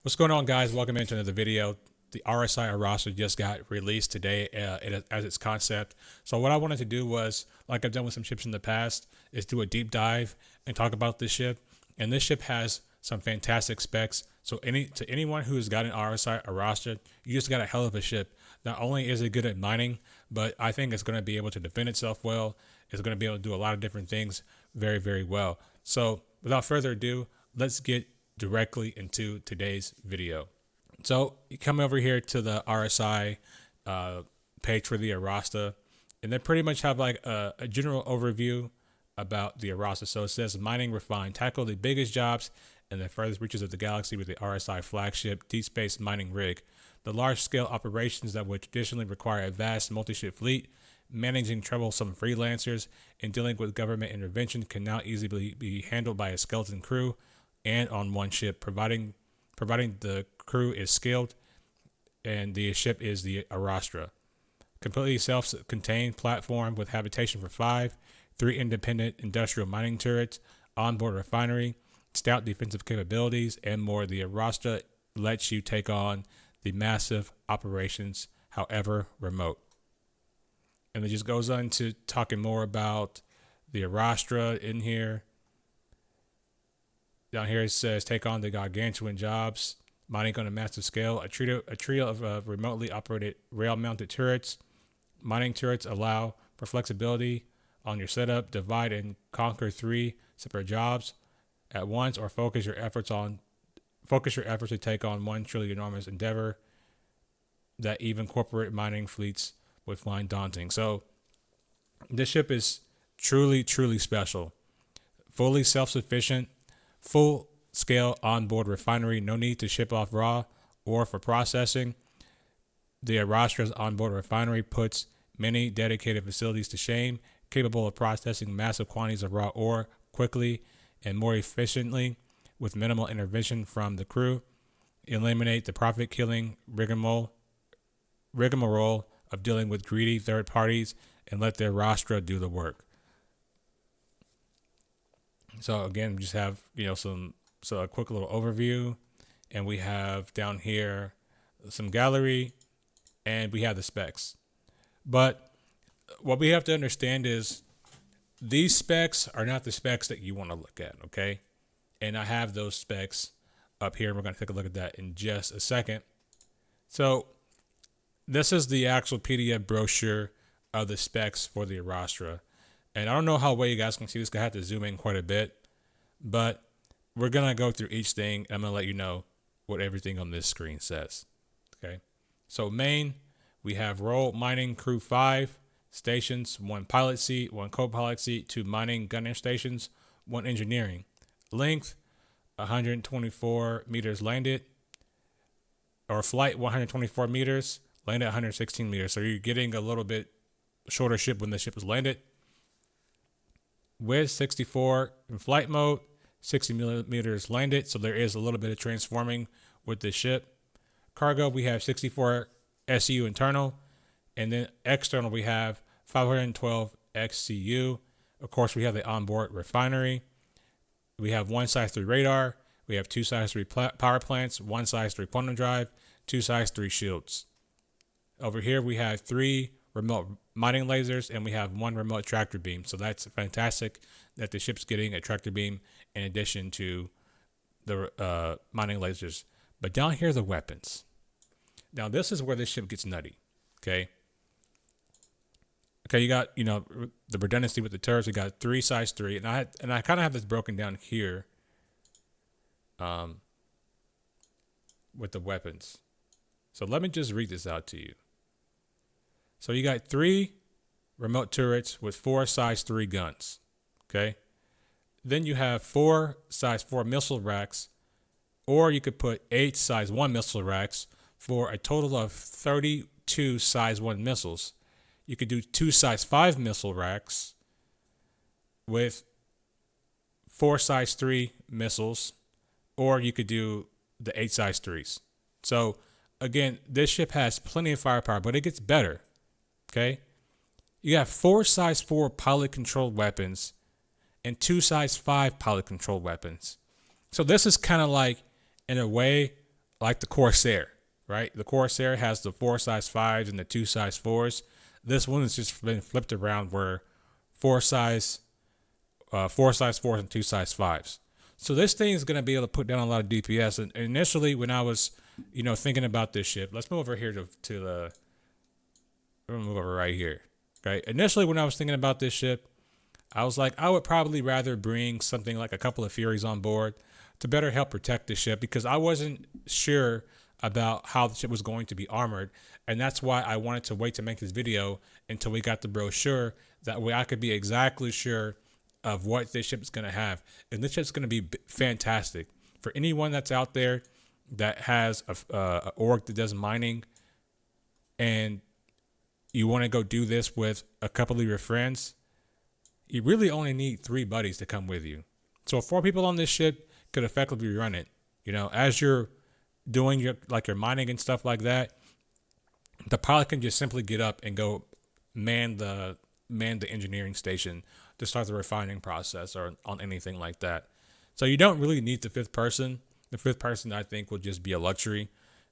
What's going on, guys? Welcome into another video. The RSI Arrastra just got released today as its concept. So what I wanted to do was, like I've done with some ships in the past, is do a deep dive and talk about this ship. And this ship has some fantastic specs. So to anyone who has got an RSI Arrastra, you just got a hell of a ship. Not only is it good at mining, but I think it's going to be able to defend itself well. It's going to be able to do a lot of different things very, very well. So without further ado, let's get directly into today's video. So you come over here to the RSI page for the Arrastra, and they pretty much have like a general overview about the Arrastra. So it says mining refined, tackle the biggest jobs in the furthest reaches of the galaxy with the RSI flagship deep space mining rig. The large scale operations that would traditionally require a vast multi-ship fleet, managing troublesome freelancers, and dealing with government intervention can now easily be handled by a skeleton crew and on one ship, providing the crew is skilled, and the ship is the Arrastra. Completely self-contained platform with habitation for 5, 3 independent industrial mining turrets, onboard refinery, stout defensive capabilities, and more. The Arrastra lets you take on the massive operations, however remote. And it just goes on to talking more about the Arrastra in here. Down here it says take on the gargantuan jobs, mining on a massive scale, a trio of remotely operated rail-mounted turrets. Mining turrets allow for flexibility on your setup, divide and conquer 3 separate jobs at once, or focus your efforts to take on one truly enormous endeavor that even corporate mining fleets would find daunting. So this ship is truly, truly special. Fully self-sufficient, full-scale onboard refinery, no need to ship off raw ore for processing. The Arrastra's onboard refinery puts many dedicated facilities to shame, capable of processing massive quantities of raw ore quickly and more efficiently with minimal intervention from the crew. Eliminate the profit-killing rigmarole of dealing with greedy third parties and let the Arrastra do the work. So again, we just have a quick little overview, and we have down here some gallery, and we have the specs. But what we have to understand is these specs are not the specs that you want to look at, okay? And I have those specs up here, and we're going to take a look at that in just a second. So this is the actual PDF brochure of the specs for the Arrastra. And I don't know how well you guys can see this. I have to zoom in quite a bit. But we're going to go through each thing. And I'm going to let you know what everything on this screen says. Okay. So main, we have role mining crew 5 stations, 1 pilot seat, 1 co-pilot seat, 2 mining gunner stations, 1 engineering. Length, 124 meters landed, or flight 124 meters, landed 116 meters. So you're getting a little bit shorter ship when the ship is landed. Width 64 in flight mode, 60 millimeters landed. So there is a little bit of transforming with this ship. Cargo, we have 64 SU internal, and then external we have 512 XCU. Of course, we have the onboard refinery. We have 1 size 3 radar. We have 2 size 3 power plants, 1 size 3 quantum drive, 2 size 3 shields. Over here we have 3 remote mining lasers, and we have 1 remote tractor beam. So that's fantastic that the ship's getting a tractor beam in addition to the mining lasers. But down here are the weapons. Now this is where this ship gets nutty. Okay, you got the redundancy with the turrets. We got 3 size 3, and I kind of have this broken down here with the weapons. So let me just read this out to you. So you got 3 remote turrets with 4 size 3 guns. Okay. Then you have 4 size 4 missile racks, or you could put 8 size 1 missile racks for a total of 32 size 1 missiles. You could do 2 size 5 missile racks with 4 size 3 missiles, or you could do the 8 size 3s. So again, this ship has plenty of firepower, but it gets better. Okay, you have 4 size 4 pilot controlled weapons and 2 size 5 pilot controlled weapons. So this is kind of like, in a way, like the Corsair, right? The Corsair has the 4 size 5s and the 2 size 4s. This one has just been flipped around where 4 size 4s and 2 size 5s. So this thing is going to be able to put down a lot of DPS. And initially, when I was, thinking about this ship, let's move over here to the. We're gonna move over right here. Okay. Initially, when I was thinking about this ship, I was like, I would probably rather bring something like a couple of Furies on board to better help protect the ship, because I wasn't sure about how the ship was going to be armored. And that's why I wanted to wait to make this video until we got the brochure. That way I could be exactly sure of what this ship is going to have. And this ship's going to be fantastic for anyone that's out there that has a org that does mining, and you want to go do this with a couple of your friends. You really only need 3 buddies to come with you. So 4 people on this ship could effectively run it. As you're doing your mining and stuff like that, the pilot can just simply get up and go man the engineering station to start the refining process or on anything like that. So you don't really need the 5th person. The 5th person, I think, will just be a luxury.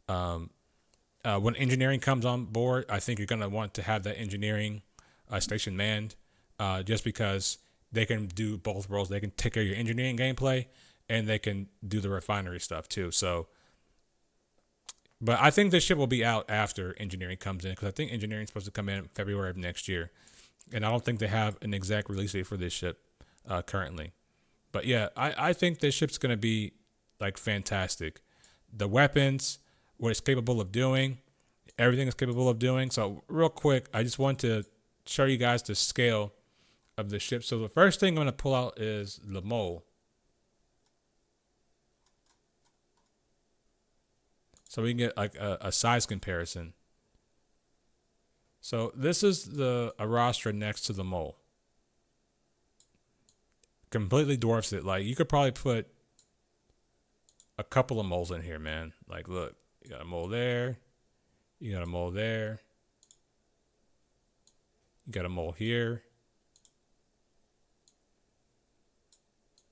When engineering comes on board, I think you're going to want to have that engineering station manned, just because they can do both roles. They can take care of your engineering gameplay, and they can do the refinery stuff too. So, but I think this ship will be out after engineering comes in, because I think engineering is supposed to come in February of next year. And I don't think they have an exact release date for this ship currently. But yeah, I think this ship's going to be fantastic. The weapons, what it's capable of doing, everything it's capable of doing. So real quick, I just want to show you guys the scale of the ship. So the first thing I'm going to pull out is the mole. So we can get a size comparison. So this is the Arrastra next to the mole. Completely dwarfs it. You could probably put a couple of moles in here, man. Look, you got a mole there. You got a mole there. You got a mole here.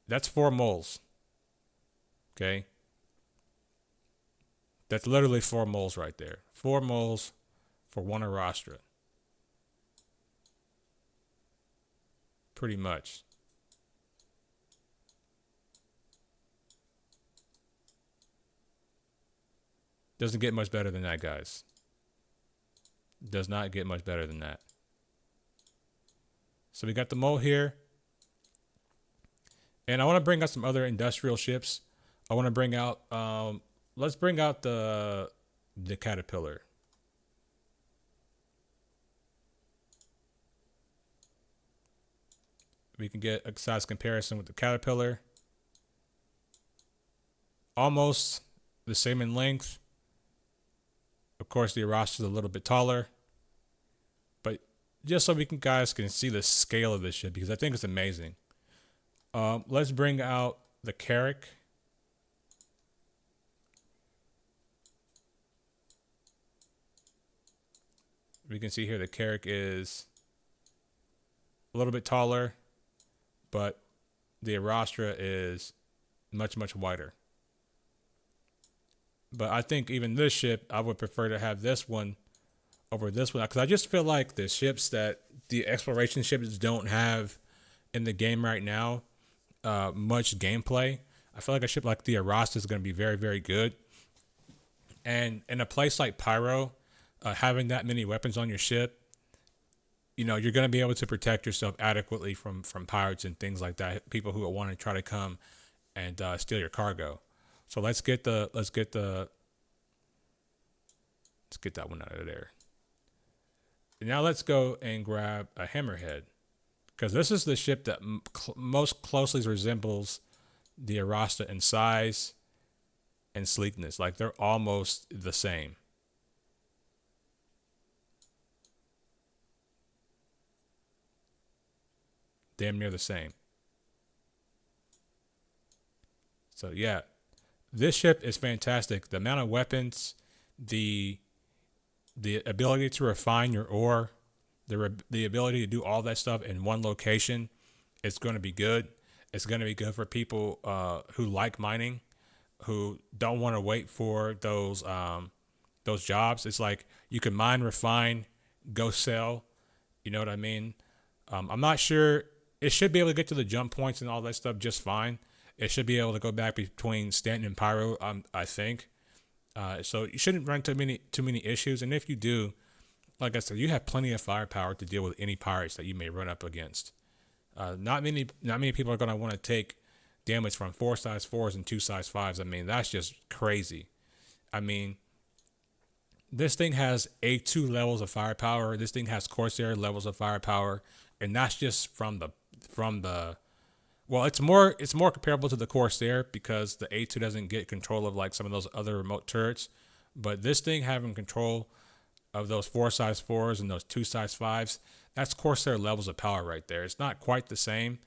That's 4 moles. Okay. That's literally 4 moles right there. 4 moles for 1 Arrastra. Pretty much. Doesn't get much better than that, guys. Does not get much better than that. So we got the mole here. And I want to bring out some other industrial ships. I want to bring out, let's bring out the Caterpillar. We can get a size comparison with the Caterpillar. Almost the same in length. Of course, the Arrastra is a little bit taller. But just so guys can see the scale of this ship, because I think it's amazing. Let's bring out the Carrack. We can see here the Carrack is a little bit taller, but the Arrastra is much, much wider. But I think even this ship, I would prefer to have this one over this one, because I just feel like the ships that the exploration ships don't have in the game right now, much gameplay. I feel like a ship like the Arrastra is going to be very, very good. And in a place like Pyro, having that many weapons on your ship, you're going to be able to protect yourself adequately from pirates and things like that. People who want to try to come and steal your cargo. So let's get that one out of there. And now let's go and grab a Hammerhead, because this is the ship that most closely resembles the Arrastra in size and sleekness. They're almost the same. Damn near the same. So yeah, this ship is fantastic. The amount of weapons, the ability to refine your ore, the ability to do all that stuff in one location, it's going to be good. It's going to be good for people who like mining. who don't want to wait for those jobs. It's like you can mine, refine, go sell. You know what I mean? I'm not sure. It should be able to get to the jump points and all that stuff just fine. It should be able to go back between Stanton and Pyro, I think. So you shouldn't run too many issues. And if you do, like I said, you have plenty of firepower to deal with any pirates that you may run up against. Not many people are going to want to take damage from 4 size 4s and 2 size 5s. I mean, that's just crazy. I mean, this thing has A2 levels of firepower. This thing has Corsair levels of firepower, and that's just from the well, it's more comparable to the Corsair because the A2 doesn't get control of like some of those other remote turrets, but this thing having control of those 4 size 4s and those 2 size 5s, that's Corsair levels of power right there. It's not quite the same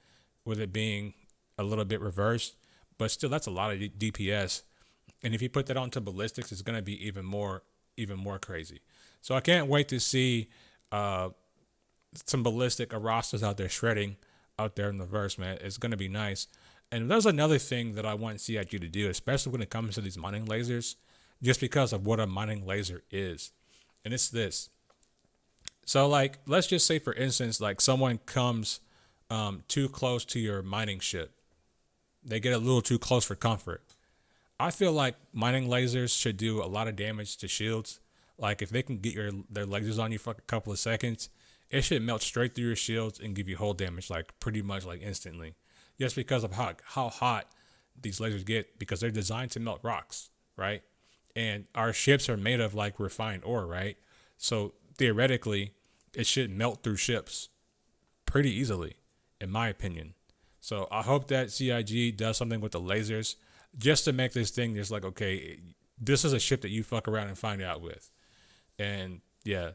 with it being a little bit reversed, but still that's a lot of DPS. And if you put that onto ballistics, it's going to be even more crazy. So I can't wait to see some ballistic Arrastras out there shredding out there in the verse, man. It's going to be nice. And there's another thing that I want CIG to do, especially when it comes to these mining lasers, just because of what a mining laser is. And it's this. So like, let's just say for instance, like someone comes too close to your mining ship. They get a little too close for comfort. I feel like mining lasers should do a lot of damage to shields. Like if they can get their lasers on you for a couple of seconds, it should melt straight through your shields and give you whole damage, like pretty much like instantly. Just because of how hot these lasers get, because they're designed to melt rocks, right? And our ships are made of like refined ore, right? So theoretically, it should melt through ships pretty easily, in my opinion. So I hope that CIG does something with the lasers just to make this thing just like, okay, this is a ship that you fuck around and find out with. And yeah,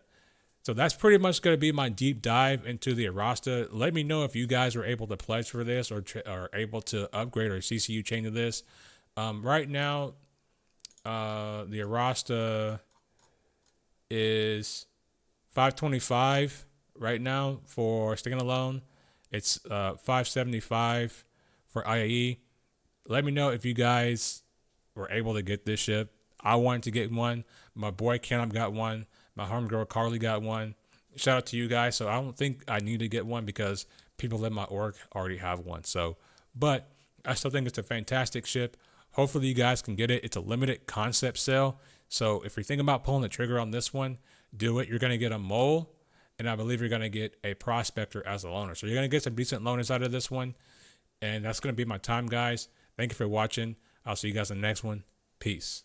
so that's pretty much going to be my deep dive into the Arrastra. Let me know if you guys were able to pledge for this or are able to upgrade or CCU chain to this. Right now, the Arrastra is 525 right now for standalone. It's 575 for IAE. Let me know if you guys were able to get this ship. I wanted to get one. My boy Canup got one. My homegirl Carly got one. Shout out to you guys. So I don't think I need to get one because people in my org already have one. So, but I still think it's a fantastic ship. Hopefully you guys can get it. It's a limited concept sale. So if you're thinking about pulling the trigger on this one, do it. You're going to get a mole, and I believe you're going to get a prospector as a loner. So you're going to get some decent loners out of this one. And that's going to be my time, guys. Thank you for watching. I'll see you guys in the next one. Peace.